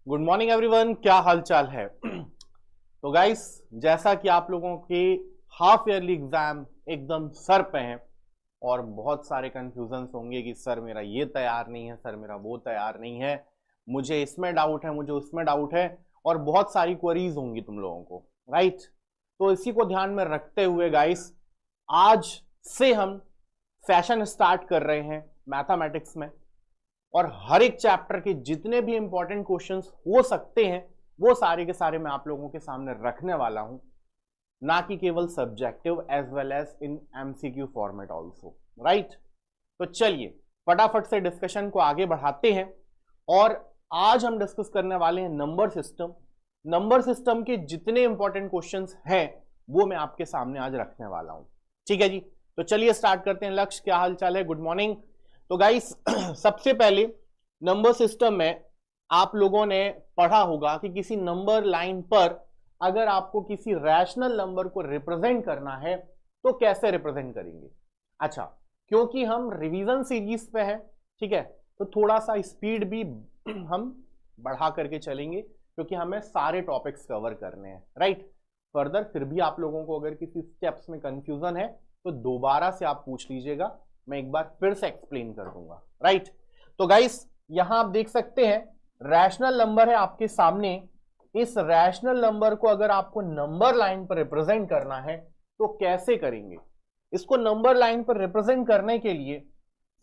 Good morning everyone, क्या हाल चाल है। तो गाइस, जैसा कि आप लोगों के हाफ ईयरली एग्जाम एकदम सर पे हैं और बहुत सारे कंफ्यूजन्स होंगे कि सर मेरा ये तैयार नहीं है, सर मेरा वो तैयार नहीं है, मुझे इसमें डाउट है, मुझे उसमें डाउट है, और बहुत सारी क्वेरीज होंगी तुम लोगों को, राइट। तो इसी को ध्यान में रखते हुए गाइस, आज से हम सेशन स्टार्ट कर रहे हैं मैथमेटिक्स में, और हर एक चैप्टर के जितने भी इंपॉर्टेंट क्वेश्चंस हो सकते हैं वो सारे के सारे मैं आप लोगों के सामने रखने वाला हूं, ना कि केवल subjective as well as in MCQ format also, right. तो चलिए फटाफट से डिस्कशन को आगे बढ़ाते हैं, और आज हम डिस्कस करने वाले हैं नंबर सिस्टम। नंबर सिस्टम के जितने इंपॉर्टेंट क्वेश्चंस हैं वो मैं आपके सामने आज रखने वाला हूं, ठीक है जी। तो चलिए स्टार्ट करते हैं। लक्ष्य, क्या हाल चाल है? Good morning. तो गाइस, सबसे पहले नंबर सिस्टम में आप लोगों ने पढ़ा होगा कि किसी नंबर लाइन पर अगर आपको किसी रैशनल नंबर को रिप्रेजेंट करना है तो कैसे रिप्रेजेंट करेंगे। अच्छा, क्योंकि हम रिवीजन सीरीज पे हैं, ठीक है, तो थोड़ा सा स्पीड भी हम बढ़ा करके चलेंगे क्योंकि हमें सारे टॉपिक्स कवर करने हैं, राइट। फर्दर फिर भी आप लोगों को अगर किसी स्टेप्स में कंफ्यूजन है तो दोबारा से आप पूछ लीजिएगा, मैं एक बार फिर से एक्सप्लेन कर दूंगा, राइट। तो गाइस, यहां आप देख सकते हैं रैशनल नंबर है आपके सामने। इस रैशनल नंबर को अगर आपको नंबर लाइन पर रिप्रेजेंट करना है तो कैसे करेंगे। इसको नंबर लाइन पर रिप्रेजेंट करने के लिए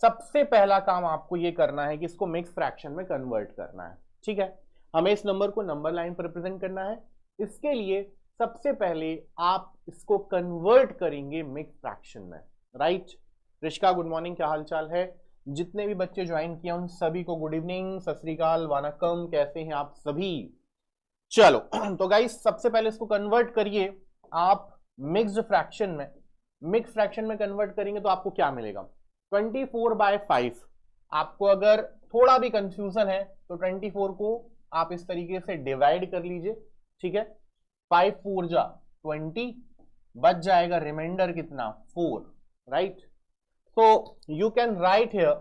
सबसे पहला काम आपको यह करना है कि इसको मिक्स फ्रैक्शन में कन्वर्ट करना है, ठीक है। हमें इस नंबर को नंबर लाइन पर रिप्रेजेंट करना है, इसके लिए सबसे पहले आप इसको कन्वर्ट करेंगे मिक्स फ्रैक्शन में, राइट। ऋषिका, गुड मॉर्निंग, क्या हाल चाल है? जितने भी बच्चे ज्वाइन किए उन सभी को गुड इवनिंग, सत श्री अकाल, वनकम, कैसे हैं आप सभी। चलो तो गाइस, सबसे पहले इसको कन्वर्ट करिए आप मिक्स्ड फ्रैक्शन में। मिक्स फ्रैक्शन में कन्वर्ट करेंगे तो आपको क्या मिलेगा, 24/5। आपको अगर थोड़ा भी कंफ्यूजन है तो 24 को आप इस तरीके से डिवाइड कर लीजिए, ठीक है। 5 4 जा 20, बच जाएगा रिमाइंडर कितना, 4, right. So you can write here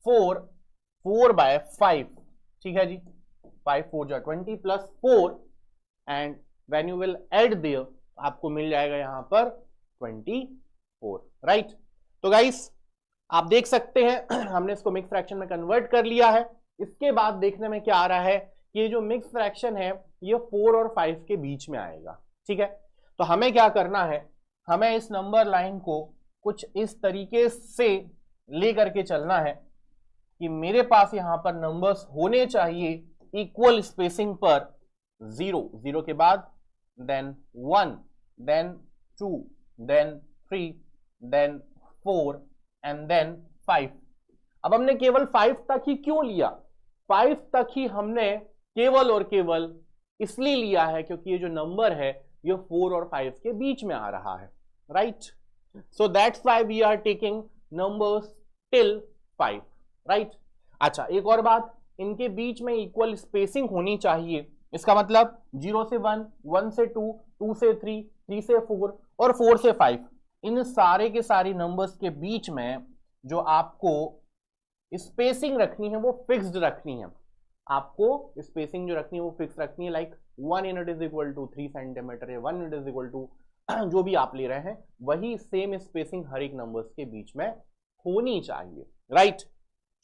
4/5, ठीक है जी। 5 4 जा 20 plus 4, and when you will add there आपको मिल जाएगा यहां पर 24, राइट। तो गाइस, आप देख सकते हैं हमने इसको मिक्स फ्रैक्शन में कन्वर्ट कर लिया है। इसके बाद देखने में क्या आ रहा है कि ये जो मिक्स फ्रैक्शन है ये 4 और 5 के बीच में आएगा, ठीक है। तो हमें क्या करना है, हमें इस नंबर लाइन को कुछ इस तरीके से लेकर के चलना है कि मेरे पास यहां पर नंबर्स होने चाहिए इक्वल स्पेसिंग पर, 0 0 के बाद then 1, then 2, then 3, then 4 and then 5। अब हमने केवल 5 तक ही क्यों लिया, 5 तक ही हमने केवल और केवल इसलिए लिया है क्योंकि ये जो नंबर है ये 4 और 5 के बीच में आ रहा है, right. So that's why we are taking numbers till 5, right? अच्छा, एक और बात, इनके बीच में इक्वल स्पेसिंग होनी चाहिए। इसका मतलब 0 से 1, 1 से 2, 2 से 3, 3 से 4 और 4 से 5, इन सारे के सारी नंबर्स के बीच में जो आपको स्पेसिंग रखनी है वो फिक्स्ड रखनी है। आपको स्पेसिंग जो रखनी है वो फिक्स रखनी है, like 1 unit is equal to 3 centimetre या 1 यूनिट इज इक्वल टू जो भी आप ले रहे हैं वही सेम स्पेसिंग हर एक नंबर्स के बीच में होनी चाहिए, राइट।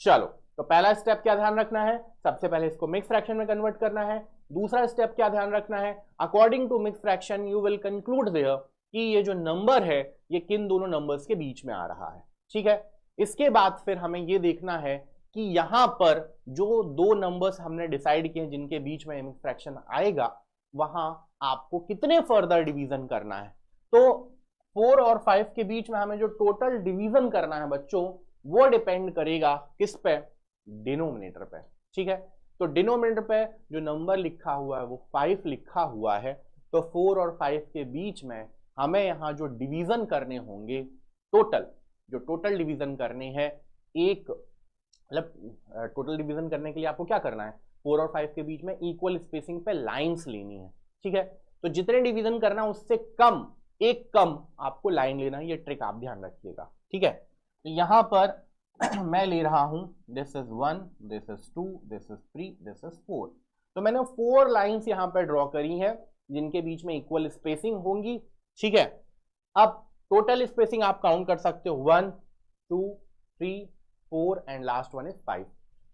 चलो, तो पहला स्टेप क्या ध्यान रखना है, सबसे पहले इसको मिक्स फ्रैक्शन में कन्वर्ट करना है। दूसरा स्टेप क्या ध्यान रखना है, according to mix fraction you will conclude there कि ये जो नंबर है ये किन दोनों नंबर्स के बीच में आ रहा है, ठीक है। इसके बाद फिर हमें ये देखना है कि यहां पर जो दो नंबर्स हमने डिसाइड किए जिनके बीच में मिक्स फ्रैक्शन आएगा वहां आपको कितने फर्दर डिवीजन करना है। तो 4 और 5 के बीच में हमें जो टोटल डिवीजन करना है बच्चों वो डिपेंड करेगा किस पे, डिनोमिनेटर पे, ठीक है। तो डिनोमिनेटर पे जो नंबर लिखा हुआ है वो 5 लिखा हुआ है, तो 4 और 5 के बीच में हमें यहां जो डिवीजन करने होंगे, टोटल डिवीजन करने हैं, एक मतलब टोटल डिवीजन करने के लिए आपको क्या करना है, 4 और 5 के बीच में इक्वल स्पेसिंग पे लाइंस लेनी है, ठीक है। तो जितने डिवीजन करना है उससे कम, एक कम आपको लाइन लेना है, ये ट्रिक आप ध्यान रखिएगा, ठीक है। तो यहां पर मैं ले रहा हूं this is 1, this is 2, this is 3, this is 4। तो मैंने 4 लाइंस यहां पर ड्रॉ करी हैं जिनके बीच में इक्वल स्पेसिंग होंगी, ठीक है। अब टोटल स्पेसिंग आप काउंट कर सकते हो 1 2 3 4 एंड लास्ट वन इज 5।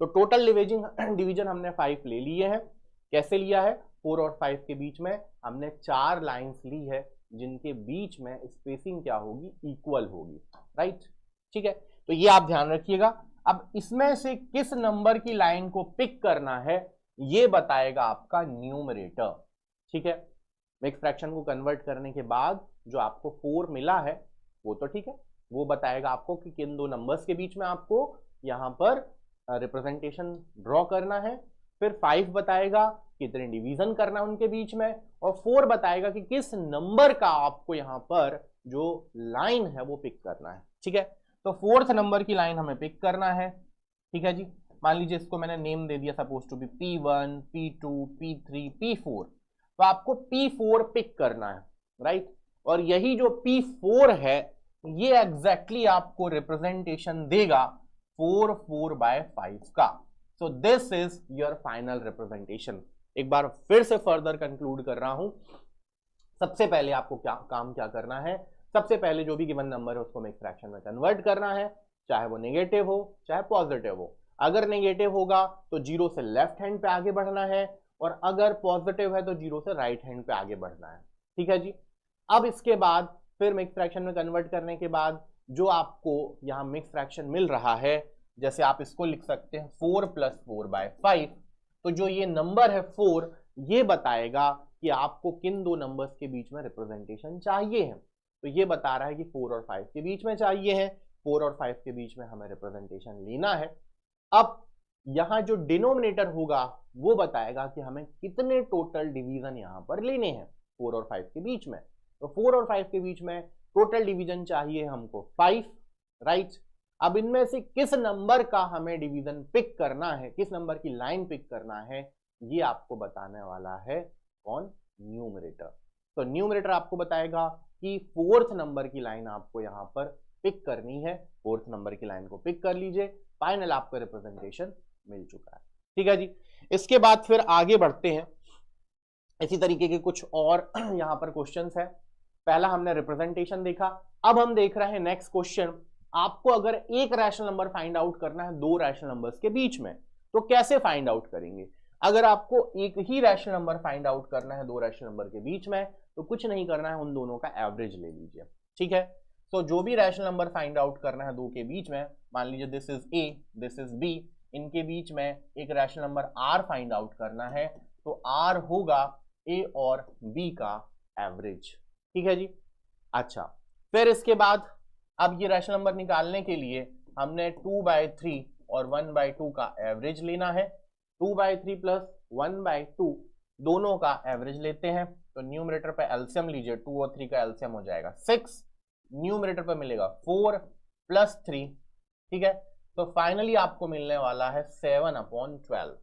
तो टोटल डिवीजन हमने 5 ले लिए हैं। कैसे लिया है? 4 और 5 के बीच में हमने 4 लाइंस ली है जिनके बीच में स्पेसिंग क्या होगी? इक्वल होगी, राइट, ठीक है। तो ये आप ध्यान रखिएगा। अब इसमें से किस नंबर की लाइन को पिक करना है ये बताएगा आपका न्यूमरेटर, ठीक है। मिक्स फ्रैक्शन को कन्वर्ट करने के बाद जो आपको 4 मिला है वो तो ठीक है, वो बताएगा आपको कि किन दो नंबर्स के बीच में आपको यहां पर रिप्रेजेंटेशन ड्रॉ करना है। फिर 5 बताएगा कितने डिवीजन करना है उनके बीच में, और 4 बताएगा कि किस नंबर का आपको यहां पर जो लाइन है वो पिक करना है, ठीक है। तो 4th नंबर की लाइन हमें पिक करना है, ठीक है जी। मान लीजिए इसको मैंने नेम दे दिया suppose to B P1 P2 P3 P4। तो आपको P4 पिक करना है, राइट। और यही जो P4 है ये एग्जैक्टली आपको रिप्रेजेंटेशन देगा 4/5 का। So this is your final representation. एक बार फिर से फर्दर कंक्लूड कर रहा हूं। सबसे पहले आपको क्या करना है? सबसे पहले जो भी गिवन नंबर है उसको मिक्स फ्रैक्शन में कन्वर्ट करना है, चाहे वो नेगेटिव हो चाहे पॉजिटिव हो। अगर नेगेटिव होगा तो 0 से लेफ्ट हैंड पे आगे बढ़ना है, और अगर पॉजिटिव है तो 0 से राइट हैंड पे आगे बढ़ना है, ठीक है जी। अब इसके बाद फिर मिक्स फ्रैक्शन में कन्वर्ट करने के बाद जो आपको यहां मिक्स फ्रैक्शन मिल रहा है, जैसे आप इसको लिख सकते हैं 4 + 4/5। तो जो ये नंबर है 4, ये बताएगा कि आपको किन दो नंबर्स के बीच में रिप्रेजेंटेशन चाहिए है। तो ये बता रहा है कि 4 और 5 के बीच में चाहिए है, 4 और 5 के बीच में हमें रिप्रेजेंटेशन लेना है। अब यहां जो डिनोमिनेटर होगा वो बताएगा कि हमें कितने टोटल डिवीजन यहां पर लेने हैं 4 और 5 के बीच में। तो 4 और 5 के बीच में टोटल डिवीजन चाहिए हमको 5, राइट। अब इनमें से किस नंबर का हमें डिवीजन पिक करना है, किस नंबर की लाइन पिक करना है, ये आपको बताने वाला है कौन? न्यूमरेटर। तो न्यूमरेटर आपको बताएगा कि 4th नंबर की लाइन आपको यहां पर पिक करनी है। 4th नंबर की लाइन को पिक कर लीजिए, फाइनल आपका रिप्रेजेंटेशन मिल चुका है, ठीक है जी। इसके बाद फिर आगे बढ़ते हैं। इसी तरीके के कुछ और यहां पर क्वेश्चंस है। पहला हमने रिप्रेजेंटेशन देखा, अब हम देख रहे हैं नेक्स्ट क्वेश्चन। आपको अगर एक रैशनल नंबर फाइंड आउट करना है दो रैशनल नंबर्स के बीच में, तो कैसे फाइंड आउट करेंगे? अगर आपको एक ही रैशनल नंबर फाइंड आउट करना है दो रैशनल नंबर के बीच में, तो कुछ नहीं करना है, उन दोनों का एवरेज ले लीजिए, ठीक है। तो जो भी रैशनल नंबर फाइंड आउट करना है दो के बीच में, मान लीजिए this is A this is B, इनके बीच में एक rational number R find out करना है, तो आर होगा ए और बी का एवरेज, ठीक है जी। अच्छा, फिर इसके बाद अब ये रैशनल नंबर निकालने के लिए हमने 2/3 और 1/2 का एवरेज लेना है। 2/3 + 1/2 दोनों का एवरेज लेते हैं। तो न्यूमरेटर पे एलसीएम लीजिए, 2 और 3 का एलसीएम हो जाएगा 6, न्यूमरेटर पे मिलेगा 4 + 3, ठीक है। तो फाइनली आपको मिलने वाला है 7/12।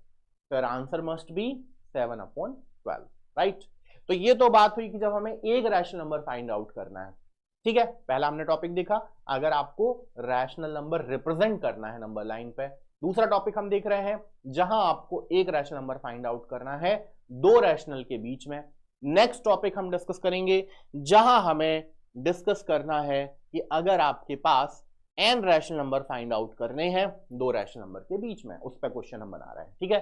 फिर आंसर मस्ट बी 7/12, राइट। तो ये तो बात हुई कि जब हमें एक रैशनल नंबर फाइंड आउट करना है, ठीक है। पहला हमने टॉपिक देखा अगर आपको रैशनल नंबर रिप्रेजेंट करना है नंबर लाइन पे। दूसरा टॉपिक हम देख रहे हैं जहां आपको एक रैशनल नंबर फाइंड आउट करना है दो रैशनल के बीच में। नेक्स्ट टॉपिक हम डिस्कस करेंगे जहां हमें डिस्कस करना है कि अगर आपके पास n rational number find out करने हैं दो रैशनल नंबर के बीच में, उस पर क्वेश्चन हम बना रहे हैं, ठीक है।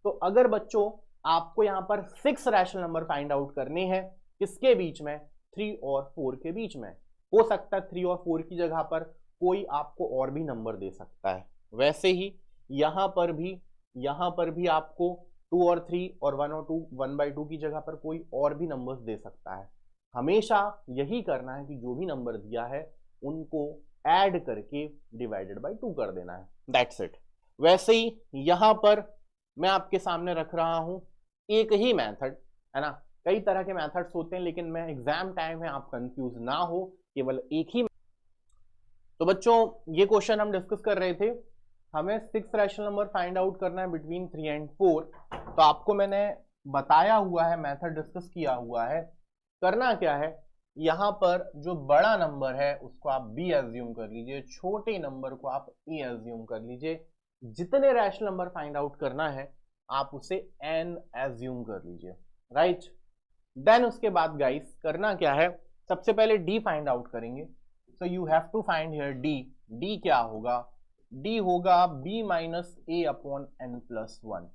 तो अगर बच्चों आपको यहां पर 6 रैशनल नंबर फाइंड आउट करने हैं, किसके बीच में? 3 और 4 के बीच में। हो सकता है 3 और 4 की जगह पर कोई आपको और भी नंबर दे सकता है। वैसे ही यहां पर भी आपको 2 और 3 और 1 और 2 1/2 की जगह पर कोई और भी नंबर्स दे सकता है। हमेशा यही करना है कि जो भी नंबर दिया है उनको ऐड करके डिवाइडेड बाय 2 कर देना है, दैट्स इट। वैसे ही यहां पर मैं आपके सामने रख रहा हूं एक ही मेथड, है ना। कई तरह के मेथड्स होते हैं, लेकिन मैं एग्जाम टाइम है आप कंफ्यूज ना हो, केवल एक ही। तो बच्चों ये क्वेश्चन हम डिस्कस कर रहे थे, हमें 6 रैशनल नंबर फाइंड आउट करना है बिटवीन 3 और 4। तो आपको मैंने बताया हुआ है, मेथड डिस्कस किया हुआ है। करना क्या है, यहां पर जो बड़ा नंबर है उसको आप बी एज्यूम कर लीजिए, छोटे नंबर को आप ए एज्यूम कर लीजिए। जितने रैशनल नंबर फाइंड आउट करना है आप उसे n एज्यूम कर लीजिए, राइट। देन उसके बाद गाइस करना क्या है, सबसे पहले d फाइंड आउट करेंगे। So you have to find here d। d क्या होगा, d होगा b minus a upon n plus 1,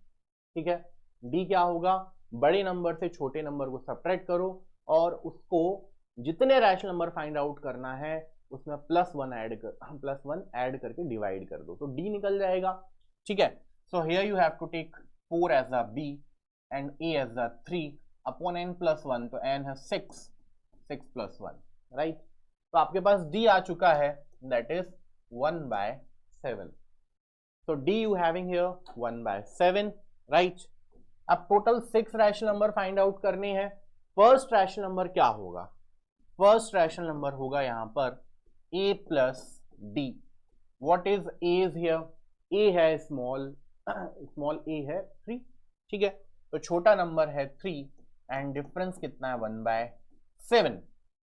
ठीक है। d क्या होगा, बड़े नंबर से छोटे नंबर को सब्ट्रैक्ट करो और उसको जितने रैशनल नंबर फाइंड आउट करना है उसमें प्लस वन ऐड करके डिवाइड कर दो, तो d निकल जाएगा, ठीक है। So here you have to take 4 as a b and a as a 3 upon n plus 1, तो n है 6 प्लस 1, राइट। तो आपके पास d आ चुका है, दैट इज 1/7। तो d you having here 1/7, right. अब total 6 rational number find out करने हैं। फर्स्ट रैशनल नंबर क्या होगा, फर्स्ट रैशनल नंबर होगा यहां पर a plus d। What is a is here, a है स्मॉल a है 3, ठीक है। तो छोटा नंबर है 3 एंड डिफरेंस कितना है 1/7,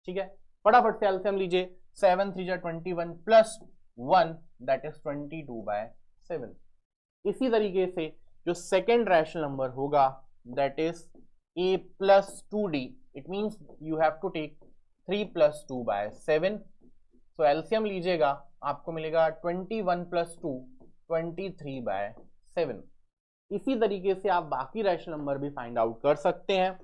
ठीक है। फटाफट से एलसीएम लीजिए, 7 3 जा 21 प्लस 1 दैट इज 22/7। इसी तरीके से जो सेकेंड रैशनल नंबर होगा that is a plus 2d, it means you have to take 3 plus 2/7। So LCM लीजिएगा, आपको मिलेगा 21 प्लस 2 23/7। इसी तरीके से आप बाकी रैशनल नंबर भी फाइंड आउट कर सकते हैं।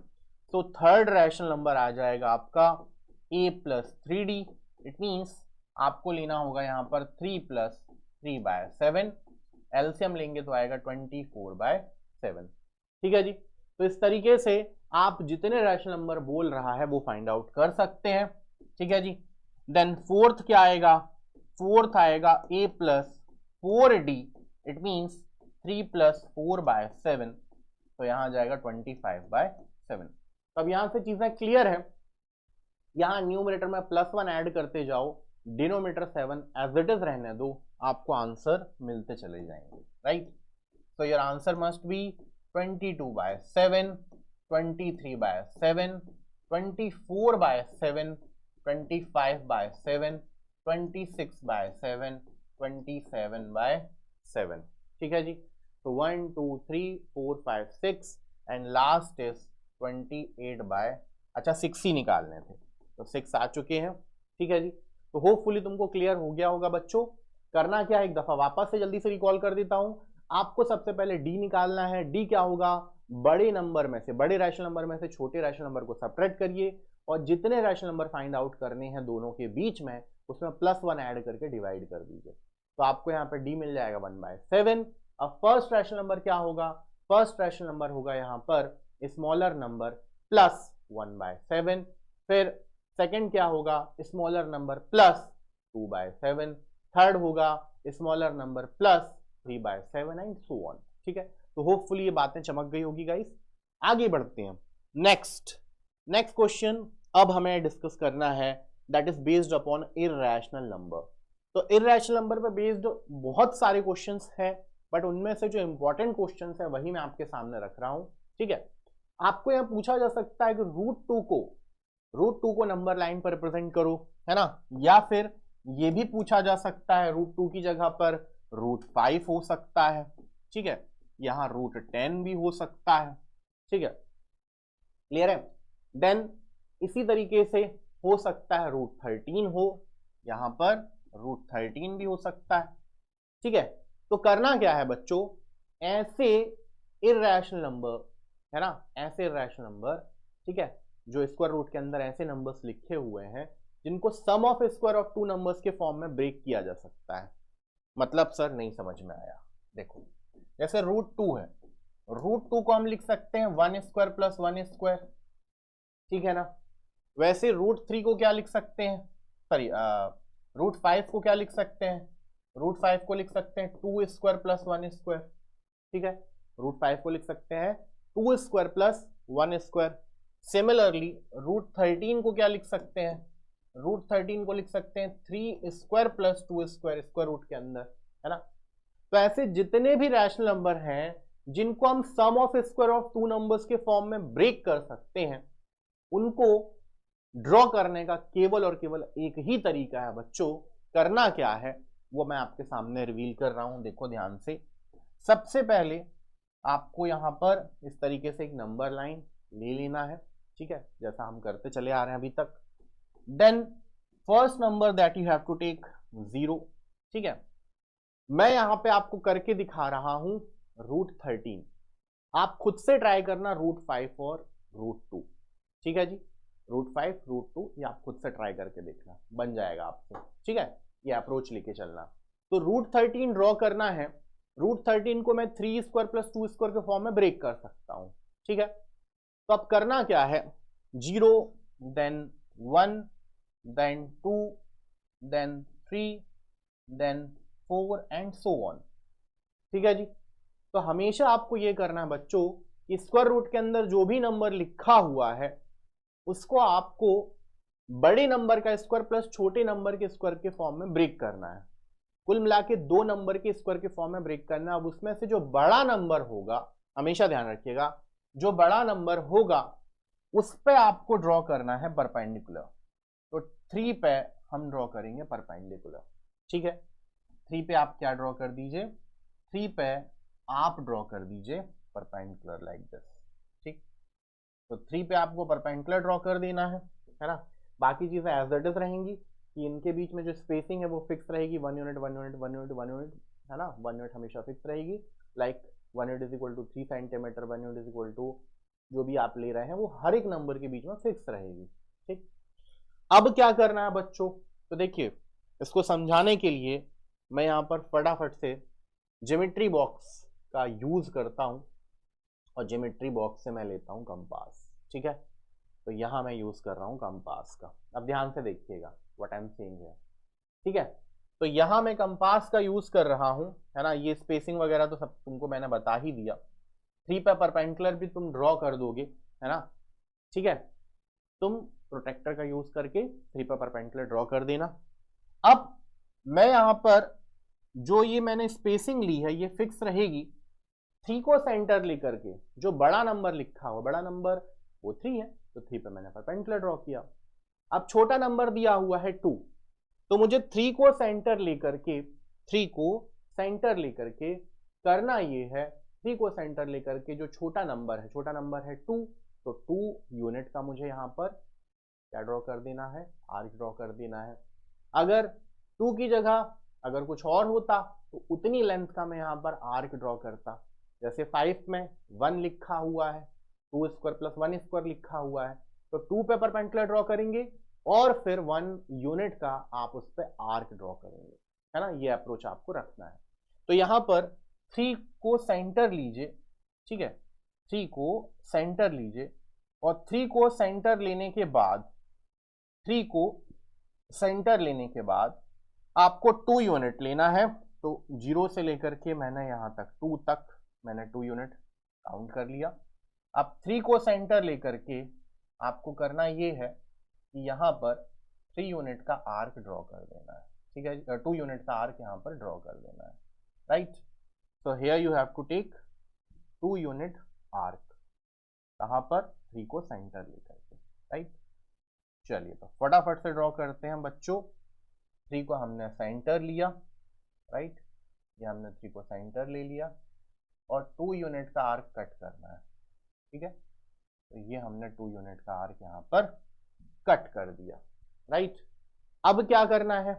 तो थर्ड रैशनल नंबर आ जाएगा आपका a plus 3d, it means आपको लेना होगा यहाँ पर 3 प्लस 3/7, एलसीएम लेंगे तो आएगा 24/7, ठीक है जी। तो इस तरीके से आप जितने रैशनल नंबर बोल रहा है वो फाइंड आउट कर सकते हैं, ठीक है जी। देन फोर्थ क्या आएगा, फोर्थ आएगा a plus 4d, it means 3 plus 4/7, तो यहां जाएगा 25/7। तो अब यहां से चीजें क्लियर है, यहां न्यूमरेटर में +1 ऐड करते जाओ, डिनोमिनेटर 7 एज इट इज रहने दो, आपको आंसर मिलते चले जाएंगे, राइट। तो योर आंसर मस्ट बी 22/7, 23/7, 24/7, 25/7, 26/7, 27/7, ठीक है जी। तो 1 2 3 4 5 6 एंड लास्ट इज 28 अच्छा 6 ही निकालने थे, तो 6 आ चुके हैं, ठीक है जी। तो होपफुली तुमको क्लियर हो गया होगा बच्चों। करना क्या है, एक दफा वापस से जल्दी से रिकॉल कर देता हूं। आपको सबसे पहले डी निकालना है। डी क्या होगा, बड़े नंबर में से, बड़े रैशनल नंबर में से छोटे रैशनल नंबर को सब्ट्रैक्ट करिए और जितने रैशनल नंबर फाइंड आउट करने हैं दोनों के बीच में उसमें +1 ऐड करके डिवाइड कर दीजिए, तो आपको यहाँ पे डी मिल जाएगा 1/7। अब फर्स्ट रैशनल नंबर क्या होगा, फर्स्ट रैशनल नंबर होगा यहाँ पर स्मॉलर नंबर प्लस 1/7, फिर सेकंड क्या होगा, स्मॉलर नंबर प्लस 2/7, थर्ड होगा smaller number plus 3/7 and so on, ठीक है। तो होपफुली ये बातें चमक गई होगी गाइस। आगे बढ़ते हैं, नेक्स्ट क्वेश्चन अब हमें डिस्कस करना है, that is based upon irrational number. तो इररेशनल नंबर पे बेस्ड बहुत सारे क्वेश्चंस हैं, बट उनमें से जो इंपॉर्टेंट क्वेश्चंस है वही मैं आपके सामने रख रहा हूं, ठीक है। आपको यहां पूछा जा सकता है कि रूट टू को नंबर लाइन पर रिप्रेजेंट करो, है ना, या फिर ये भी पूछा जा सकता है √2 की जगह पर √5 हो सकता है, ठीक है, यहां √10 भी हो सकता है, ठीक है, क्लियर है। देन इसी तरीके से हो सकता है √13 हो, यहां पर √13 भी हो सकता है, ठीक है। तो करना क्या है बच्चों, ऐसे इररेशनल नंबर, है ना, ऐसे इररेशनल नंबर, ठीक है, जो स्क्वायर रूट के अंदर ऐसे नंबर्स लिखे हुए हैं जिनको sum of square of two numbers के फॉर्म में ब्रेक किया जा सकता है। मतलब सर नहीं समझ में आया, देखो जैसे √2 है, √2 को हम लिख सकते हैं 1 स्क्वायर प्लस 1 स्क्वायर, ठीक है ना। वैसे √3 को क्या लिख सकते हैं, सॉरी √5 को क्या लिख सकते हैं, √5 को लिख सकते हैं 2 स्क्वायर प्लस 1 स्क्वायर, ठीक है, √5 को लिख सकते हैं 2 स्क्वायर प्लस 1 स्क्वायर। सिमिलरली √13 को क्या लिख सकते हैं, √13 को लिख सकते हैं 3 square plus 2 square, square root के अंदर, है ना। तो ऐसे जितने भी रैशनल नंबर हैं जिनको हम sum of square of two numbers के फॉर्म में ब्रेक कर सकते हैं, उनको ड्रॉ करने का केवल और केवल एक ही तरीका है बच्चों। करना क्या है वो मैं आपके सामने रिवील कर रहा हूं, देखो ध्यान से। सबसे पहले आपको यहाँ पर इस तरीके से एक नंबर लाइन ले लेना है, ठीक है, जैसा हम करते चले आ रहे हैं अभी तक। Then first number that you have to take 0, ठीक है। मैं यहां पे आपको करके दिखा रहा हूं √13, आप खुद से ट्राई करना √5 और √2, ठीक है जी। √5 √2 ये आप खुद से ट्राई करके देखना, बन जाएगा आपसे, ठीक है। ये अप्रोच लेके चलना। तो √13 ड्रॉ करना है। √13 को मैं 3 स्क्वायर प्लस 2 स्क्वायर के फॉर्म में ब्रेक कर सकता हूं, ठीक है। तो अब करना क्या है, 0 then 1 then 2 then 3 then 4 and so on, ठीक है जी। तो हमेशा आपको यह करना है बच्चों कि स्क्वायर रूट के अंदर जो भी नंबर लिखा हुआ है उसको आपको बड़े नंबर का स्क्वायर प्लस छोटे नंबर के स्क्वायर के फॉर्म में ब्रेक करना है। कुल मिला के 2 नंबर के स्क्वायर के फॉर्म में ब्रेक करना है। अब उसमें से जो बड़ा नंबर होगा, हमेशा ध्यान रखिएगा, जो बड़ा नंबर होगा उस पे आपको ड्रॉ करना है परपेंडिकुलर। तो 3 पे हम ड्रॉ करेंगे परपेंडिकुलर, ठीक है। 3 पे आप क्या ड्रॉ कर दीजिए, 3 पे आप ड्रॉ कर दीजिए परपेंडिकुलर लाइक दिस, ठीक। तो 3 पे आपको परपेंडिकुलर ड्रॉ कर देना है ना। बाकी चीजें एज इट इज रहेंगी कि इनके बीच में जो स्पेसिंग है वो फिक्स रहेगी, 1 यूनिट 1 यूनिट 1 यूनिट 1 यूनिट, है ना। 1 यूनिट हमेशा फिक्स रहेगी, like 1 unit is equal to 3 centimetre, 1 unit is equal to जो भी आप ले रहे हैं वो हर एक नंबर के बीच में फिक्स रहेगी, ठीक। अब क्या करना है बच्चों, तो देखिए इसको समझाने के लिए मैं यहां पर फटाफट से ज्योमेट्री बॉक्स का यूज करता हूं, और ज्योमेट्री बॉक्स से मैं लेता हूं कंपास, ठीक है। तो यहां मैं यूज कर रहा हूं कंपास का। अब ध्यान से देखिएगा व्हाट आई एम सेइंग है, ठीक है। तो यहां मैं कंपास का यूज कर रहा हूं, है ना। ये स्पेसिंग वगैरह तो सब तुमको मैंने बता ही दिया। 3 पे परपेंडिकुलर भी तुम ड्रॉ कर दोगे, है ना, ठीक है। तुम प्रोटेक्टर का यूज करके 3 पे परपेंडिकुलर ड्रॉ कर देना। अब मैं यहां पर जो ये मैंने स्पेसिंग ली है ये फिक्स रहेगी। 3 को सेंटर लेकर के जो बड़ा नंबर लिखा हुआ, बड़ा नंबर वो 3 है, तो 3 पे मैंने परपेंडिकुलर ड्रॉ किया। अब छोटा नंबर दिया हुआ है 2, तो मुझे 3 को सेंटर लेकर के, 3 को सेंटर लेकर के करना ये है, 3 को सेंटर लेकर के जो छोटा नंबर है, छोटा नंबर है 2, तो 2 यूनिट का मुझे यहाँ पर क्या ड्रॉ कर देना है, आर्क ड्रॉ कर देना है। अगर 2 की जगह अगर कुछ और होता तो उतनी लेंथ का मैं यहाँ पर आर्क ड्रॉ करता। जैसे 5 में 1 लिखा हुआ है, 2 स्क्वायर प्लस 1 स्क्वायर लिखा हुआ है, तो 2 पे परपेंडिकुलर ड्रॉ करेंगे और फिर 1 यूनिट का आप उस पर आर्क ड्रॉ करेंगे, है ना। ये अप्रोच आपको रखना है। तो यहां पर 3 को सेंटर लीजिए, ठीक है, 3 को सेंटर लीजिए, और 3 को सेंटर लेने के बाद, 3 को सेंटर लेने के बाद आपको 2 यूनिट लेना है। तो 0 से लेकर के मैंने यहां तक 2 तक मैंने 2 यूनिट काउंट कर लिया। अब 3 को सेंटर लेकर के आपको करना ये है कि यहां पर 3 यूनिट का आर्क ड्रॉ कर देना है, ठीक है। 2 यूनिट का आर्क यहां पर ड्रॉ कर देना है, right. So here you have to take 2 unit arc, कहां पर, 3 को सेंटर लेकर के, राइट। चलिए तो फटाफट से ड्रॉ करते हैं बच्चों। 3 को हमने सेंटर लिया, राइट, ये हमने 3 को सेंटर ले लिया, और 2 यूनिट का आर्क कट करना है, ठीक है। तो ये हमने 2 यूनिट का आर्क यहाँ पर कट कर दिया, राइट। अब क्या करना है,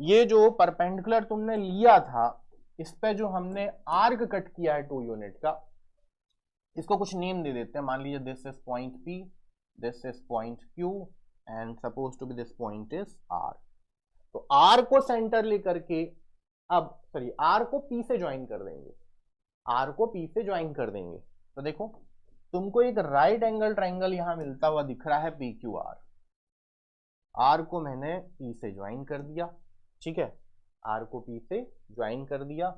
ये जो परपेंडिकुलर तुमने लिया था इस पे जो हमने आर्क कट किया है 2 यूनिट का, इसको कुछ नेम दे देते हैं। मान लीजिए this is point P, this is point Q, and suppose to be this point is R। तो R को सेंटर लेकर के, अब सॉरी, R को P से ज्वाइन कर देंगे, R को P से ज्वाइन कर देंगे। तो देखो तुमको एक राइट एंगल ट्राइंगल यहां मिलता हुआ दिख रहा है PQR। R को मैंने P से ज्वाइन कर दिया, ठीक है, R को P से ज्वाइन कर दिया।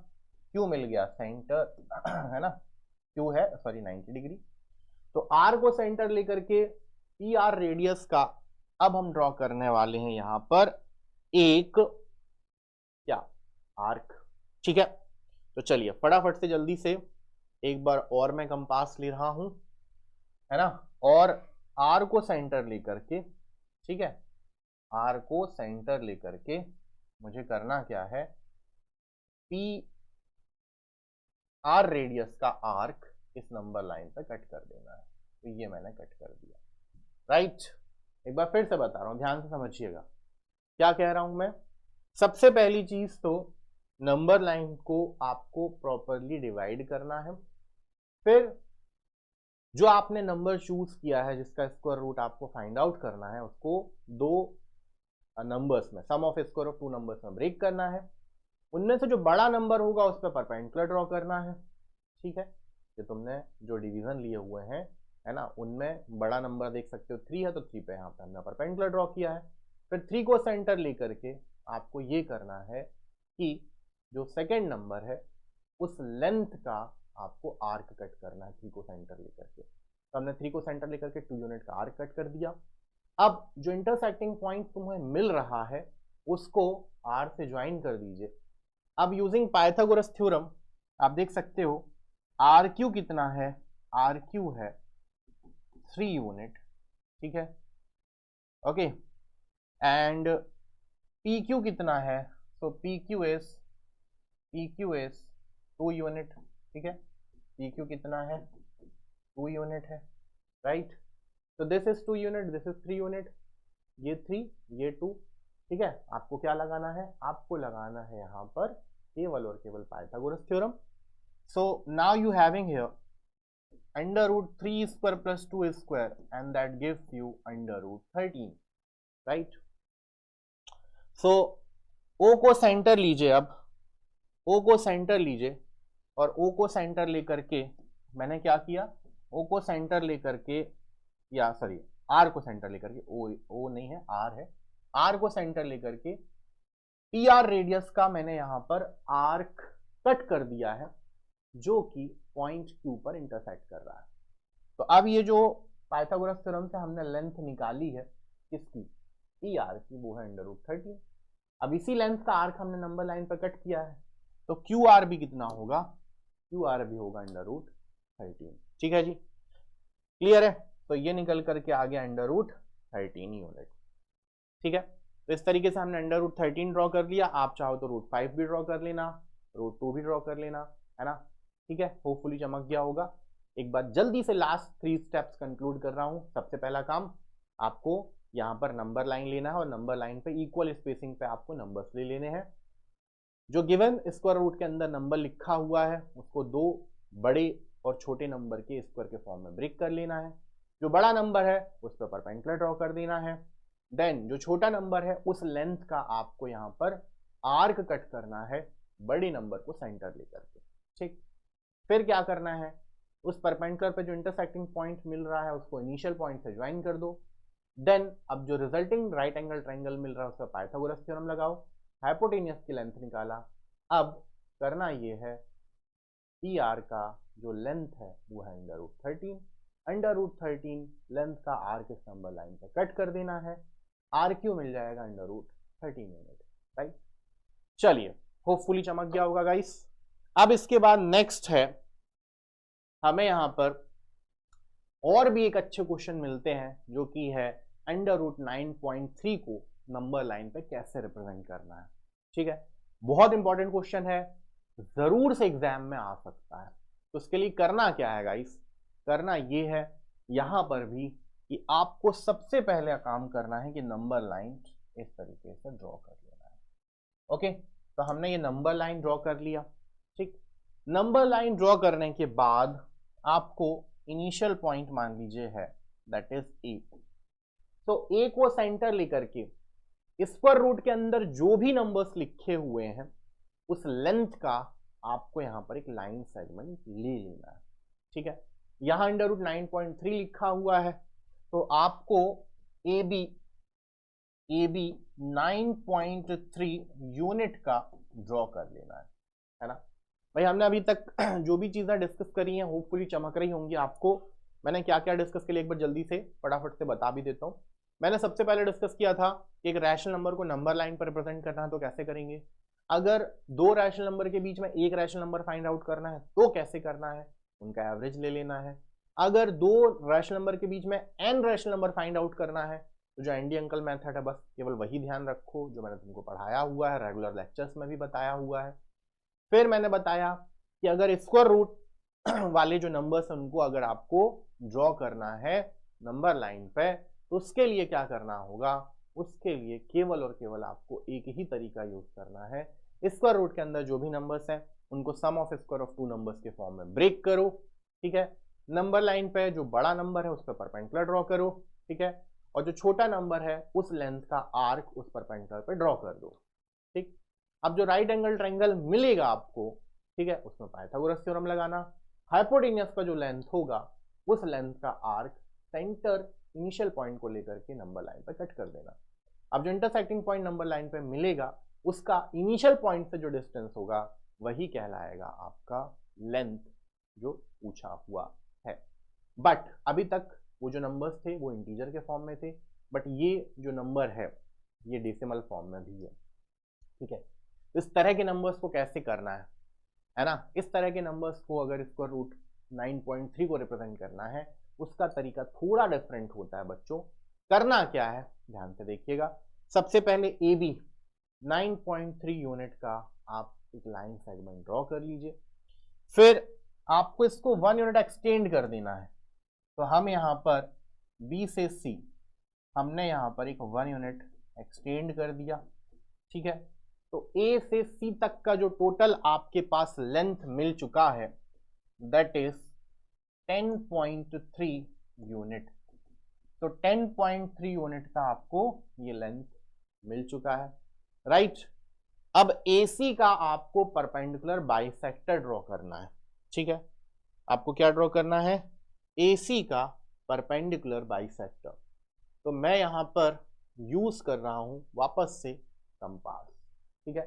Q मिल गया सेंटर, है ना, Q है सॉरी 90 डिग्री। तो R को सेंटर लेकर के PR रेडियस का अब हम ड्रॉ करने वाले हैं यहां पर एक क्या, आर्क, ठीक है। तो चलिए फटाफट से जल्दी से एक बार और मैं कंपास ले रहा हूं, है ना, और R को सेंटर लेकर के, ठीक है, R को सेंटर लेकर के मुझे करना क्या है, P आर रेडियस का आर्क इस नंबर लाइन पे कट कर देना है। तो ये मैंने कट कर दिया, राइट। एक बार फिर से बता रहा हूं, ध्यान से समझिएगा क्या कह रहा हूं मैं। सबसे पहली चीज तो नंबर लाइन को आपको प्रॉपरली डिवाइड करना है। फिर जो आपने नंबर चूज किया है जिसका स्क्वायर रूट आपको फाइंड आउट करना है, उसको दो नंबर्स में, sum of square of two numbers में ब्रेक करना है। उनमें से जो बड़ा नंबर होगा उस पर परपेंडिकुलर ड्रॉ करना है, ठीक है। ये तुमने जो डिवीजन लिए हुए हैं, है ना, उनमें बड़ा नंबर देख सकते हो 3 है, तो 3 पे यहाँ पे हमने परपेंडिकुलर ड्रॉ किया है। फिर 3 को सेंटर लेकर के आपको ये करना है कि जो सेकेंड नंबर है उस लेंथ का आपको आर्क कट करना है 3 को सेंटर लेकर के। तो हमने 3 को सेंटर लेकर के 2 यूनिट का आर्क कट कर दिया। अब जो इंटरसेक्टिंग पॉइंट तुम्हें मिल रहा है उसको आर से ज्वाइन कर दीजिए। अब यूजिंग पाइथागोरस थ्योरम आप देख सकते हो आर क्यू कितना है, आर क्यू है 3 यूनिट, ठीक है, ओके। एंड पी क्यू कितना है, तो पी क्यू इज 2 यूनिट, ठीक है। पी क्यू कितना है, 2 यूनिट है, राइट। तो this is 2 unit, this is 3 unit, ये 3 ये 2, ठीक है। आपको क्या लगाना है, आपको लगाना है यहाँ पर केवल और केवल Pythagoras theorem. So now you having here √3 square plus 2 square and that gives you √13, right. So O को सेंटर लीजिए, अब ओ को सेंटर लीजिए, और ओ को सेंटर लेकर के मैंने क्या किया, ओ को सेंटर लेकर के, या सॉरी आर को सेंटर लेकर के, ओ नहीं है आर है, आर को सेंटर लेकर के पी आर रेडियस का मैंने यहां पर आर्क कट कर दिया है जो कि पॉइंट क्यू पर इंटरसेक्ट कर रहा है। तो अब ये जो पाइथागोरस थ्योरम से हमने लेंथ निकाली है किसकी, पी आर की, वो है √13। अब इसी लेंथ का आर्क हमने नंबर लाइन पर कट किया है, तो क्यू आर भी कितना होगा, क्यू आर भी होगा √13, ठीक है जी, क्लियर है। तो ये निकल करके आ गया √13 यूनिट, ठीक है। तो इस तरीके से हमने √13 ड्रॉ कर लिया। आप चाहो तो √5 भी ड्रॉ कर लेना, √2 भी ड्रॉ कर लेना, है ना, ठीक है। होपफुली चमक गया होगा। एक बार जल्दी से लास्ट 3 स्टेप्स कंक्लूड कर रहा हूं। सबसे पहला काम, आपको यहाँ पर नंबर लाइन लेना है और नंबर लाइन पे इक्वल स्पेसिंग पे आपको नंबर्स ले लेने हैं। जो गिवन स्क्वायर रूट के अंदर नंबर लिखा हुआ है उसको 2 बड़े और छोटे नंबर के स्क्वायर के फॉर्म में ब्रेक कर लेना है। जो बड़ा नंबर है उस पर परपेंडिकुलर ड्रॉ कर देना है। देन जो छोटा नंबर है उस लेंथ का आपको यहाँ पर आर्क कट करना है बड़े नंबर को सेंटर लेकर के, ठीक। फिर क्या करना है, उस परपेंडिकुलर पे जो इंटरसेक्टिंग पॉइंट मिल रहा है उसको इनिशियल पॉइंट से ज्वाइन कर दो। देन अब जो रिजल्टिंग राइट एंगल ट्रायंगल मिल रहा है उस पर पाइथागोरस थ्योरम लगाओ, हाइपोटेनियस की लेंथ निकाला। अब करना ये है, पी आर का जो लेंथ है वो है √13 लेंथ का आर्क इस नंबर लाइन पे कट कर देना है, आर क्यू मिल जाएगा √13 यूनिट, राइट। चलिए होपफुली चमक गया होगा गाइस। अब इसके बाद नेक्स्ट है, हमें यहां पर और भी एक अच्छे क्वेश्चन मिलते हैं जो कि है √9.3 को नंबर लाइन पे कैसे रिप्रेजेंट करना है, ठीक है। बहुत इंपॉर्टेंट क्वेश्चन है, जरूर से एग्जाम में आ सकता है। तो उसके लिए करना क्या है गाइस, करना ये है यहां पर भी कि आपको सबसे पहले काम करना है कि नंबर लाइन इस तरीके से ड्रॉ कर लेना है, ओके। तो हमने ये नंबर लाइन ड्रॉ कर लिया, ठीक। नंबर लाइन ड्रॉ करने के बाद आपको इनिशियल पॉइंट मान लीजिए है, दैट इज ए। तो ए को सेंटर लेकर के स्क्वायर रूट के अंदर जो भी नंबर्स लिखे हुए हैं उस लेंथ का आपको यहां पर एक लाइन सेगमेंट ले लेना है, ठीक है। यहां √9.3 लिखा हुआ है, तो आपको ए बी 9.3 यूनिट का ड्रॉ कर लेना है ना। भाई हमने अभी तक जो भी चीजें डिस्कस करी हैं होपफुली चमक रही होंगी आपको। मैंने क्या क्या डिस्कस के लिए एक बार जल्दी से फटाफट से बता भी देता हूं। मैंने सबसे पहले डिस्कस किया था कि एक रैशनल नंबर को नंबर लाइन पर रिप्रेजेंट करना है तो कैसे करेंगे, अगर 2 रैशनल नंबर के बीच में एक रैशनल नंबर फाइंड आउट करना है तो कैसे करना है, उनका एवरेज ले लेना है। अगर 2 रैशनल नंबर के बीच में n rational number find out करना है तो जो एंडी अंकल मेथड है बस केवल वही ध्यान रखो जो मैंने तुमको पढ़ाया हुआ है, रेगुलर लेक्चर्स में भी बताया हुआ है। फिर मैंने बताया कि अगर स्क्वायर रूट वाले जो नंबर्स हैं उनको अगर आपको ड्रॉ करना है नंबर लाइन पे, तो उसके लिए क्या करना होगा, उसके लिए केवल और केवल आपको एक ही तरीका यूज करना है। स्क्वायर रूट के अंदर जो भी नंबर्स हैं उनको sum of square of two numbers के फॉर्म में ब्रेक करो, ठीक है। नंबर लाइन पे जो बड़ा नंबर है उस पर परपेंडिकुलर ड्रॉ करो, ठीक है, और जो छोटा नंबर है उस लेंथ का आर्क उस परपेंडिकुलर पे ड्रॉ कर दो, ठीक। अब जो राइट एंगल ट्रायंगल मिलेगा आपको, ठीक है, उसमें पाइथागोरस थ्योरम लगाना। हाइपोटेन्यूस का जो लेंथ होगा उस लेंथ का आर्क सेंटर इनिशियल पॉइंट को लेकर के नंबर लाइन पे कट कर देना। अब जो इंटरसेक्टिंग पॉइंट नंबर लाइन पे मिलेगा उसका इनिशियल पॉइंट से जो डिस्टेंस होगा वही कहलाएगा आपका लेंथ जो पूछा हुआ है। बट अभी तक वो जो नंबर्स थे वो इंटीजर के फॉर्म में थे, बट ये जो नंबर है ये डेसिमल फॉर्म में भी है, ठीक है। इस तरह के नंबर्स को कैसे करना है ना, इस तरह के नंबर्स को अगर स्क्वायर रूट 9.3 को रिप्रेजेंट करना है उसका तरीका थोड़ा डिफरेंट होता है बच्चों। करना क्या है ध्यान से देखिएगा। सबसे पहले ए बी 9.3 यूनिट का आप एक लाइन सेगमेंट ड्रॉ कर लीजिए, फिर आपको इसको 1 यूनिट एक्सटेंड कर देना है। तो हम यहाँ पर बी से सी हमने यहाँ पर एक 1 यूनिट एक्सटेंड कर दिया, ठीक है। तो ए से सी तक का जो टोटल आपके पास लेंथ मिल चुका है दैट इज 10.3 यूनिट। तो 10.3 यूनिट का आपको ये लेंथ मिल चुका है, राइट। अब AC का आपको परपेंडिकुलर बाइसेक्टर ड्रॉ करना है, ठीक है। आपको क्या ड्रॉ करना है, AC का परपेंडिकुलर बाइसेक्टर। तो मैं यहां पर यूज कर रहा हूं वापस से कंपास, ठीक है।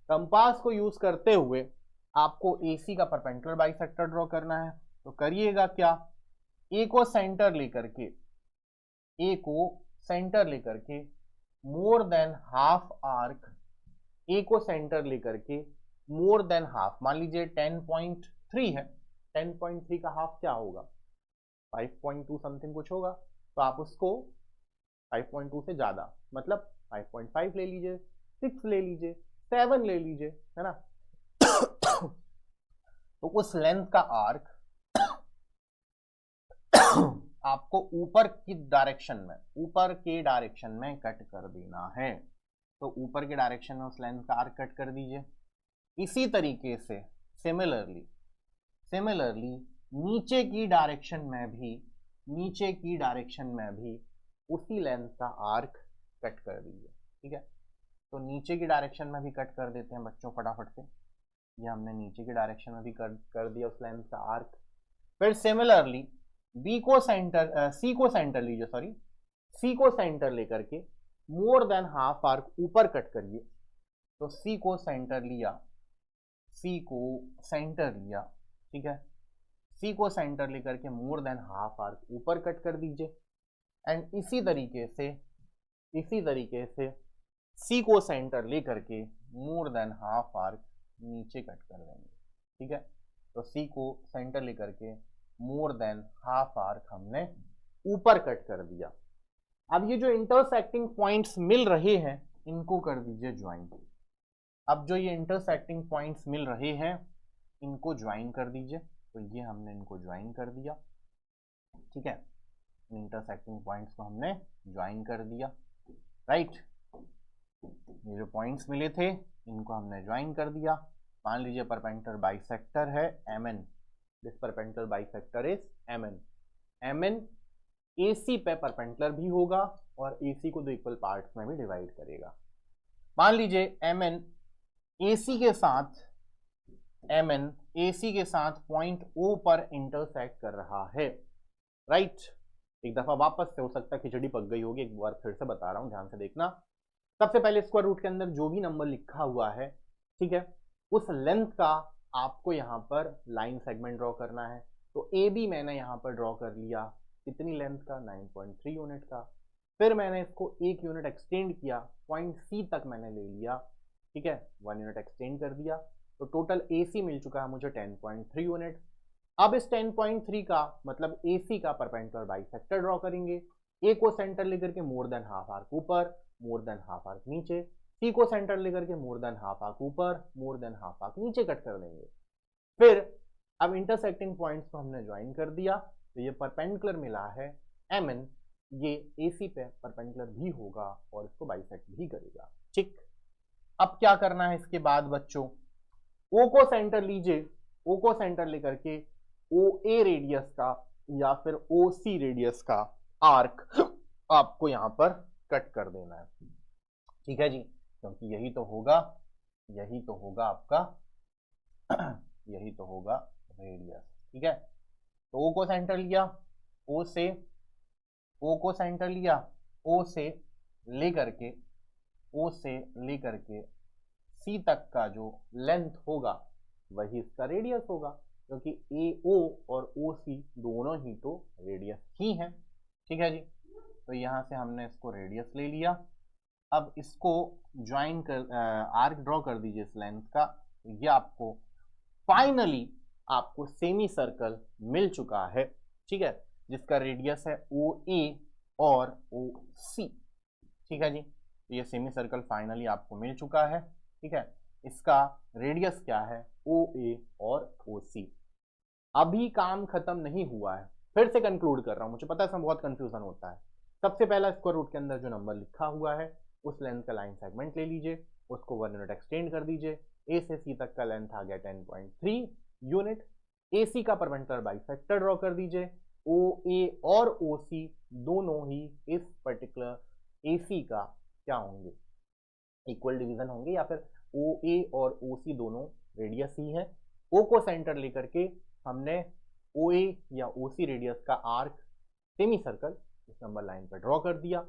कंपास को यूज करते हुए आपको AC का परपेंडिकुलर बाइसेक्टर ड्रॉ करना है। तो करिएगा क्या, ए को सेंटर लेकर के मोर देन हाफ आर्क, ए को सेंटर लेकर के मोर देन हाफ, मान लीजिए 10.3 है, 10.3 का हाफ क्या होगा 5.2 समथिंग कुछ होगा, तो आप उसको 5.2 से ज्यादा मतलब 5.5 ले लीजिए, 6 ले लीजिए, 7 ले लीजिए, है ना। तो उस लेंथ का आर्क आपको ऊपर के डायरेक्शन में कट कर देना है। तो ऊपर के डायरेक्शन में उस लेंथ का आर्क कट कर दीजिए। इसी तरीके से सिमिलरली नीचे की डायरेक्शन में भी उसी लेंथ का आर्क कट कर दीजिए, ठीक है। तो नीचे की डायरेक्शन में भी कट कर देते हैं बच्चों फटाफट से। ये हमने नीचे की डायरेक्शन में भी कट कर दिया उस लेंथ का आर्क। फिर सिमिलरली सी को सेंटर लेकर के मोर देन हाफ आर्क ऊपर कट करिए। तो सी को सेंटर लिया, ठीक है। सी को सेंटर लेकर के मोर देन हाफ आर्क ऊपर कट कर दीजिए। एंड इसी तरीके से सी को सेंटर लेकर के मोर देन हाफ आर्क नीचे कट कर देंगे, ठीक है। तो सी को सेंटर लेकर के मोर देन हाफ आर्क हमने ऊपर कट कर दिया। अब ये जो इंटरसेक्टिंग पॉइंट्स मिल रहे हैं इनको कर दीजिए ज्वाइन। अब जो ये इंटरसेक्टिंग पॉइंट्स मिल रहे हैं इनको ज्वाइन कर दीजिए। तो ये हमने इनको ज्वाइन कर दिया, ठीक है। इंटरसेक्टिंग पॉइंट्स को हमने ज्वाइन कर दिया, राइट। ये जो पॉइंट्स मिले थे इनको हमने ज्वाइन कर दिया। मान लीजिए परपेंडिकुलर बाइसेक्टर है MN, this perpendicular bisector is MN AC पे परपेंडिकुलर भी होगा और AC को दो इक्वल पार्ट्स में भी डिवाइड करेगा। मान लीजिए MN AC के साथ पॉइंट O पर इंटरसेक्ट कर रहा है, राइट। एक दफा वापस से, हो सकता है खिचड़ी पक गई होगी, एक बार फिर से बता रहा हूं, ध्यान से देखना। सबसे पहले स्क्वायर रूट के अंदर जो भी नंबर लिखा हुआ है, ठीक है, उस लेंथ का आपको यहाँ पर लाइन सेगमेंट ड्रॉ करना है। तो AB मैंने यहाँ पर ड्रॉ कर लिया, कितनी लेंथ का 9.3 यूनिट का। फिर मैंने इसको 1 यूनिट एक्सटेंड किया, पॉइंट C तक मैंने ले लिया, ठीक है, 1 यूनिट एक्सटेंड कर दिया। तो टोटल AC मिल चुका है मुझे 10.3 यूनिट। अब इस 10.3 का मतलब AC का परपेंडिकुलर बाइसेक्टर ड्रॉ करेंगे। A को सेंटर लेकर के मोर देन हाफ आर्क ऊपर, मोर देन हाफ आर्क नीचे। C को सेंटर लेकर के मोर देन हाफ आर्क ऊपर, मोर देन हाफ आर्क नीचे कट कर देंगे। फिर अब इंटरसेक्टिंग पॉइंट्स को हमने ज्वाइन कर दिया, तो ये परपेंडिकुलर मिला है MN, ये AC पे परपेंडिकुलर भी होगा और इसको बाइसेक्ट भी करेगा। ठीक, अब क्या करना है इसके बाद बच्चों, O को सेंटर लीजिए, O को सेंटर लेकर के OA रेडियस का या फिर OC रेडियस का आर्क आपको यहां पर कट कर देना है। ठीक है जी, क्योंकि यही तो होगा आपका यही तो होगा रेडियस। ठीक है, तो O को सेंटर लिया, O को सेंटर लिया, O से लेकर के C तक का जो लेंथ होगा वही इसका रेडियस होगा, क्योंकि AO और OC दोनों ही तो रेडियस ही हैं। ठीक है जी, तो यहां से हमने इसको रेडियस ले लिया। अब इसको ज्वाइन कर आर्क ड्रॉ कर दीजिए इस लेंथ का। ये आपको फाइनली आपको सेमी सर्कल मिल चुका है। ठीक है, जिसका रेडियस है OA और OC। ठीक है जी, तो ये सेमी सर्कल फाइनली आपको मिल चुका है। ठीक है, इसका रेडियस क्या है, OA और OC। अभी काम खत्म नहीं हुआ है, फिर से कंक्लूड कर रहा हूं, मुझे पता है इसमें बहुत कंफ्यूजन होता है। सबसे पहला स्क्वायर रूट के अंदर जो नंबर लिखा हुआ है उस लेंथ का लाइन सेगमेंट ले लीजिए, उसको 1 यूनिट एक्सटेंड कर दीजिए। A से C तक का लेंथ आ गया 10.3 यूनिट। AC का परपेंडिकुलर बाइसेक्टर ड्रॉ कर दीजिए। OA और OC दोनों ही इस पर्टिकुलर AC का क्या होंगे, इक्वल डिवीजन होंगे, या फिर OA और OC दोनों रेडियस ही है। O को सेंटर लेकर के हमने OA या OC रेडियस का आर्क सेमी सर्कल इस नंबर लाइन पर ड्रॉ कर दिया।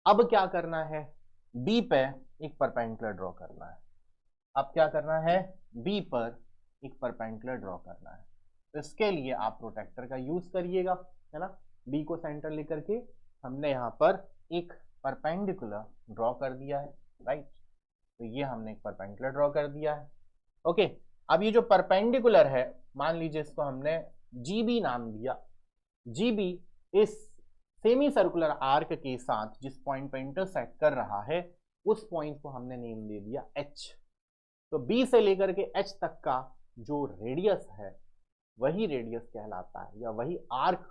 अब क्या करना है, B पे एक परपेंडिकुलर ड्रॉ करना है। अब क्या करना है, B पर एक परपेंडिकुलर ड्रॉ करना है। तो इसके लिए आप प्रोटेक्टर का यूज करिएगा, है ना। B को सेंटर लेकर के हमने यहाँ पर एक परपेंडिकुलर ड्रॉ कर दिया है, राइट। तो ये हमने एक परपेंडिकुलर ड्रॉ कर दिया है। ओके, अब ये जो परपेंडिकुलर है, मान लीजिए इसको हमने GB नाम दिया। GB इस सेमी सर्कुलर आर्क के साथ जिस पॉइंट पर इंटरसेक्ट कर रहा है उस पॉइंट को हमने नेम दे दिया H। तो B से लेकर के H तक का जो रेडियस है वही रेडियस कहलाता है, या वही आर्क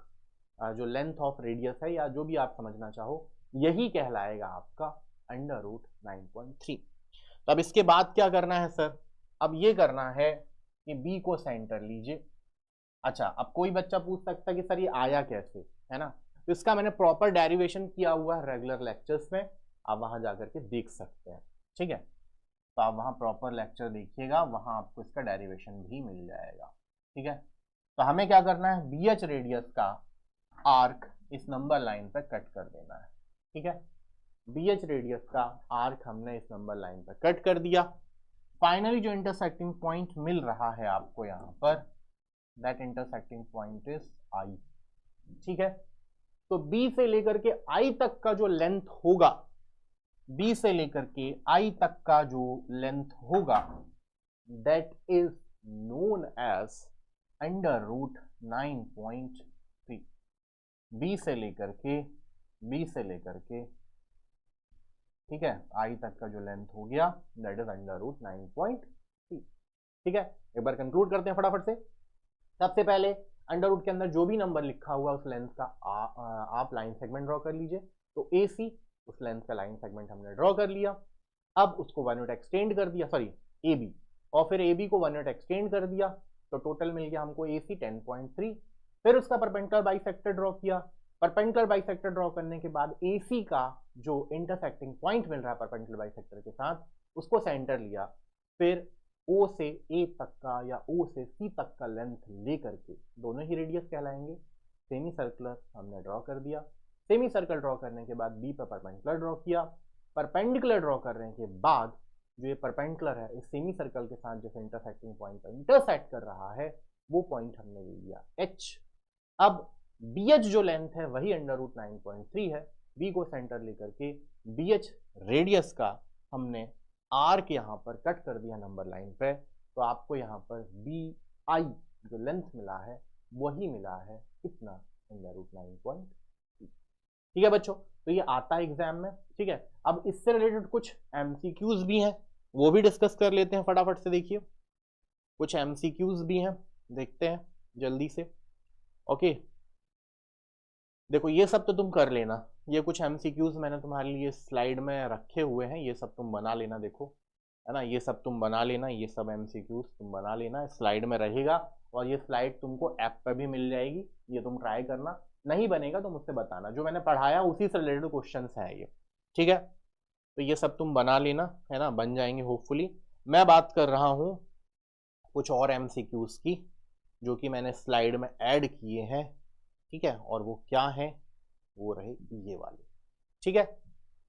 जो लेंथ ऑफ रेडियस है, या जो भी आप समझना चाहो, यही कहलाएगा आपका अंडर रूट 9.3। तो अब इसके बाद क्या करना है सर, अब ये करना है कि B को सेंटर लीजिए। अच्छा, अब कोई बच्चा पूछ सकता है कि सर ये आया कैसे, है ना। तो इसका मैंने प्रॉपर डेरिवेशन किया हुआ है रेगुलर लेक्चर्स में, आप वहां जाकर के देख सकते हैं। ठीक है, तो आप वहां प्रॉपर लेक्चर देखिएगा, वहां आपको इसका डेरिवेशन भी मिल जाएगा। ठीक है, तो हमें क्या करना है, BH रेडियस का आर्क इस नंबर लाइन पर कट कर देना है। ठीक है, BH रेडियस का आर्क हमने इस नंबर लाइन पर कट कर दिया। फाइनली जो इंटरसेक्टिंग पॉइंट मिल रहा है आपको यहाँ पर, that intersecting point is I। ठीक है, तो B से लेकर के I तक का जो लेंथ होगा, B से लेकर के I तक का जो लेंथ होगा, that is known as under root 9.3। B से लेकर के ठीक है, I तक का जो लेंथ हो गया दैट इज अंडर रूट 9.3। ठीक है, एक बार कंक्लूड करते हैं फटाफट से। सबसे पहले अंडर रूट के अंदर जो भी नंबर लिखा हुआ उस लेंथ का आप लाइन सेगमेंट ड्रॉ कर लीजिए। तो AC उस लेंथ का लाइन सेगमेंट हमने ड्रॉ कर लिया। अब उसको 1 यूनिट एक्सटेंड कर दिया, सॉरी AB, और फिर AB को 1 यूनिट एक्सटेंड कर दिया, तो टोटल मिल गया हमको AC 10.3। फिर उसका परपेंडिकुलर बाइसेक्टर ड्रॉ किया। परपेंडिकुलर बाइसेक्टर ड्रॉ करने के बाद AC का जो इंटरसेक्टिंग पॉइंट मिल रहा है परपेंडिकुलर बाइसेक्टर के साथ, उसको सेंटर लिया। फिर O से A तक का या O से C तक का लेंथ लेकर के, दोनों ही रेडियस कहलाएंगे, सेमी सर्कुलर हमने ड्रॉ कर दिया। सेमी सर्कल ड्रॉ करने के बाद B पर परपेंडिकुलर ड्रॉ किया। परपेंडिकुलर ड्रॉ करने के बाद जो ये परपेंडिकुलर है इस सेमी सर्कल के साथ जैसे इंटरसेक्टिंग पॉइंट पर इंटरसेक्ट कर रहा है, वो पॉइंट हमने ले लिया H। अब BH जो लेंथ है वही अंडर रूट 9.3 है। B को सेंटर लेकर के BH रेडियस का हमने आर्क यहाँ पर कट कर दिया नंबर लाइन पे, तो आपको यहाँ पर BI जो लेंथ मिला है वही मिला है कितना, अंडर रूट 9.3। ठीक है बच्चों, तो ये आता है एग्जाम में। ठीक है, अब इससे रिलेटेड कुछ MCQs भी हैं, वो भी डिस्कस कर लेते हैं फटाफट से। देखिए, कुछ एमसीक्यूज भी हैं, देखते हैं जल्दी से। ओके, देखो ये सब तो तुम कर लेना, ये कुछ एमसीक्यूज मैंने तुम्हारे लिए स्लाइड में रखे हुए हैं, ये सब तुम बना लेना, देखो है ना, ये सब तुम बना लेना, ये सब एमसीक्यूज तुम बना लेना, स्लाइड में रहेगा और ये स्लाइड तुमको ऐप पे भी मिल जाएगी, ये तुम ट्राई करना, नहीं बनेगा तो मुझसे बताना, जो मैंने पढ़ाया उसी से रिलेटेड क्वेश्चन है ये, ठीक है। तो ये सब तुम बना लेना, है ना, बन जाएंगे होपफुली। मैं बात कर रहा हूँ कुछ और एमसीक्यूज की जो कि मैंने स्लाइड में ऐड किए हैं, ठीक है, और वो क्या है, वो रहे ये वाले, ठीक है,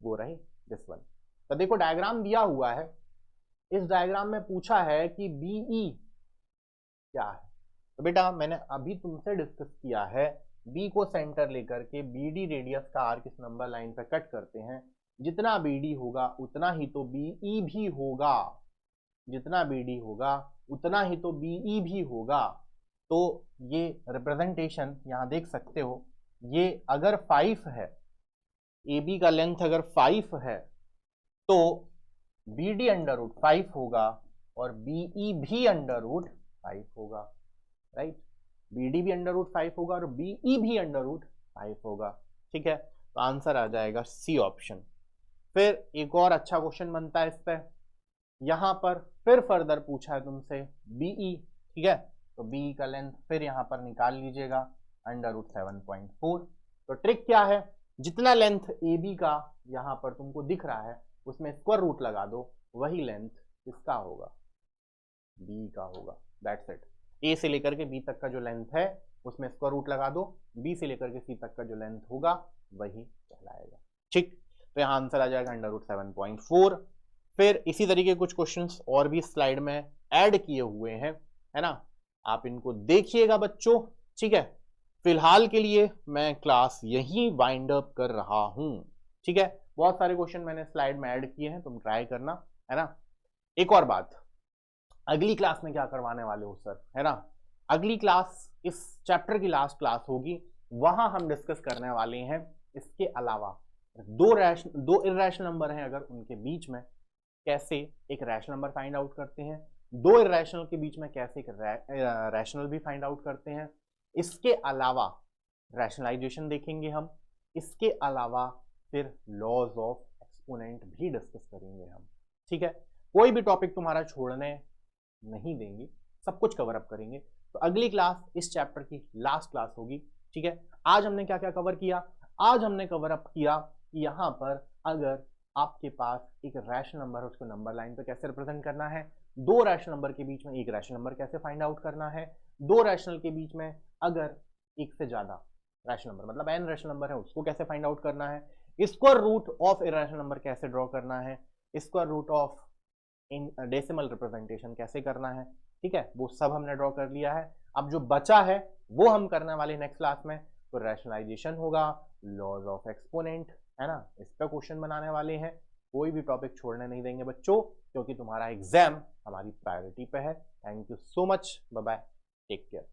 वो रहे दिस वन। तो देखो डायग्राम दिया हुआ है, इस डायग्राम में पूछा है कि बीई क्या है। तो बेटा मैंने अभी तुमसे डिस्कस किया है, बी को सेंटर लेकर के बीडी रेडियस का आर्क इस नंबर लाइन पे कट करते हैं, जितना बीडी होगा उतना ही तो बीई भी होगा, जितना बीडी होगा उतना ही तो बीई भी होगा। तो ये रिप्रेजेंटेशन यहाँ देख सकते हो, ये अगर 5 है, ए बी का लेंथ अगर 5 है तो बी डी अंडर रूट 5 होगा और बीई भी अंडर रूट 5 होगा, राइट, बी डी भी अंडर रूट 5 होगा और बीई भी अंडर रूट 5 होगा, ठीक है। तो आंसर आ जाएगा सी ऑप्शन। फिर एक और अच्छा क्वेश्चन बनता है इस पे, यहां पर फिर फर्दर पूछा है तुमसे बीई, ठीक है, तो बीई का लेंथ फिर यहां पर निकाल लीजिएगा अंडर रूट 7.4। तो ट्रिक क्या है, जितना लेंथ ए बी का यहां पर तुमको दिख रहा है उसमें स्क्वायर रूट लगा दो, वही लेंथ किसका होगा, बी का होगा, दैट्स इट। ए से लेकर के बी तक का जो लेंथ है उसमें स्क्वायर रूट लगा दो, बी से लेकर के सी तक का जो लेंथ होगा वही कहलाएगा, ठीक। तो यहाँ आंसर आ जाएगा अंडर रूट 7.4। फिर इसी तरीके कुछ क्वेश्चंस और भी स्लाइड में ऐड किए हुए हैं, है ना, आप इनको देखिएगा बच्चों, ठीक है। फिलहाल के लिए मैं क्लास यही वाइंड अप कर रहा हूं, ठीक है। बहुत सारे क्वेश्चन मैंने स्लाइड में ऐड किए हैं, तुम ट्राई करना, है ना। एक और बात, अगली क्लास में क्या करवाने वाले हो सर, है ना, अगली क्लास इस चैप्टर की लास्ट क्लास होगी, वहां हम डिस्कस करने वाले हैं इसके अलावा दो इर्रेशनल नंबर हैं अगर उनके बीच में कैसे एक रैशनल नंबर फाइंड आउट करते हैं, दो इर्रेशनल के बीच में कैसे एक रैशनल भी फाइंड आउट करते हैं, इसके अलावा रैशनलाइजेशन देखेंगे हम, इसके अलावा फिर लॉज ऑफ एक्सपोनेंट भी डिस्कस करेंगे हम, ठीक है। कोई भी टॉपिक तुम्हारा छोड़ने नहीं देंगे, सब कुछ कवर अप करेंगे। तो अगली क्लास इस चैप्टर की लास्ट क्लास होगी, ठीक है। आज हमने क्या क्या कवर किया, आज हमने कवर अप किया कि यहाँ पर अगर आपके पास एक रैशनल नंबर है उसको नंबर लाइन पे कैसे रिप्रेजेंट करना है, दो रैशनल नंबर के बीच में एक रैशनल नंबर कैसे फाइंड आउट करना है, दो रैशनल के बीच में अगर एक से ज्यादा रैशनल नंबर मतलब n रैशनल नंबर है उसको कैसे फाइंड आउट करना है, square root of a rational number कैसे ड्रॉ करना है, square root of in decimal representation कैसे करना है, ठीक है, वो सब हमने ड्रॉ कर लिया है। अब जो बचा है वो हम करने वाले नेक्स्ट क्लास में, तो रैशनलाइजेशन होगा, लॉज ऑफ एक्सपोनेंट, है ना, इस पर क्वेश्चन बनाने वाले हैं। कोई भी टॉपिक छोड़ने नहीं देंगे बच्चों, क्योंकि तुम्हारा एग्जाम हमारी प्रायोरिटी पे है। Thank you so much, bye bye, take care.